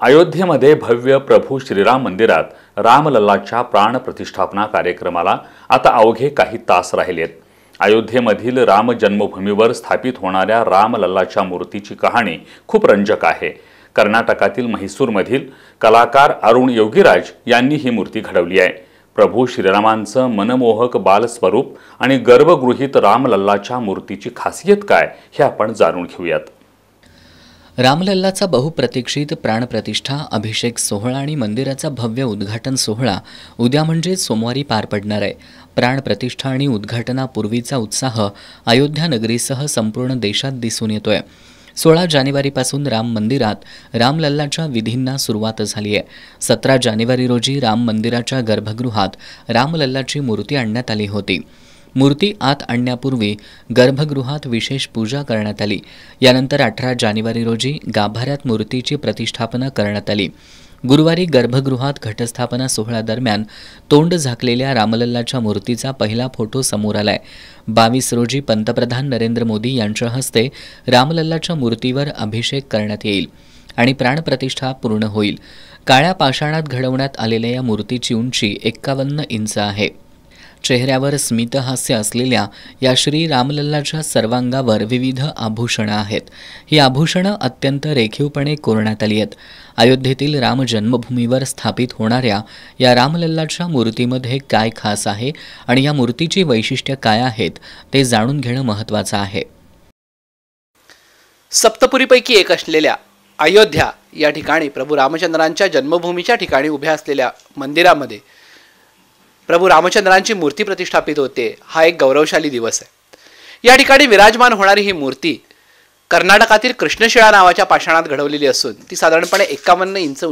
अयोध्येमध्ये भव्य प्रभू श्रीराम मंदिरात रामलल्लाच्या प्राण प्रतिष्ठापना कार्यक्रमाला आता अवघे काही तास राहिलेत। अयोध्येमधील राम जन्मभूमीवर स्थापित होणाऱ्या रामलल्लाच्या मूर्तीची कहाणी खूप रंजक आहे। कर्नाटकातील म्हैसूरमधील कलाकार अरुण योगीराज यांनी ही मूर्ती घडवली आहे। प्रभू श्रीरामांचं मनमोहक बालस्वरूप आणि गर्भगृहीत रामलल्लाच्या मूर्तीची खासियत काय हे आपण जाणून घेऊयात। रामलल्लाचा बहुप्रतीक्षित प्राणप्रतिष्ठा, अभिषेक सोहळा आणि मंदिराचा भव्य उद्घाटन सोहळा उद्या म्हणजे सोमवारी पार पडणार आहे। प्राणप्रतिष्ठा आणि उद्घाटनापूर्वीचा उत्साह अयोध्या नगरीसह संपूर्ण देशात दिसून येतोय। 16 जानेवारीपासून राम मंदिरात रामलल्लाच्या विधींना सुरुवात झाली आहे। 17 जानेवारी रोजी राम मंदिराच्या गर्भगृहात रामलल्लाची मूर्ती आणण्यात आली होती। मूर्ती आत आणण्यापूर्वी गर्भगृहात विशेष पूजा करण्यात आली। यानंतर 18 जानेवारी रोजी गाभाऱ्यात मूर्तीची प्रतिष्ठापना करण्यात आली। गुरुवारी गर्भगृहात घटस्थापना सोहळ्यादरम्यान तोंड झाकलेल्या रामलल्लाच्या मूर्तीचा पहिला फोटो समोर आलाय। 22 रोजी पंतप्रधान नरेंद्र मोदी यांच्या हस्ते रामलल्लाच्या मूर्तीवर अभिषेक करण्यात येईल आणि प्राणप्रतिष्ठा पूर्ण होईल। काळ्या पाषाणात घडवण्यात आलेल्या या मूर्तीची उंची 51 इंच आहे। चेहऱ्यावर स्मितहास्य असलेल्या या श्री रामलल्लाच्या सर्वांगावर विविध आभूषणं आहेत। ही आभूषणं अत्यंत रेखीवपणे कोरण्यात आली आहेत। अयोध्येतील राम जन्मभूमीवर स्थापित होणाऱ्या या रामलल्लाच्या मूर्तीमध्ये काय खास आहे आणि या मूर्तीची वैशिष्ट्य काय आहेत ते जाणून घेणं महत्त्वाचं आहे। सप्तपुरीपैकी एक असलेल्या अयोध्या या ठिकाणी प्रभू रामचंद्रांच्या जन्मभूमीच्या ठिकाणी उभ्या असलेल्या मंदिरामध्ये प्रभू रामचंद्रांची मूर्ती प्रतिष्ठापित होते। हा एक गौरवशाली दिवस आहे। या ठिकाणी विराजमान होणारी ही मूर्ती कर्नाटकातील कृष्णशिळा नावाच्या पाषाणात घडवलेली असून ती साधारणपणे 51 इंच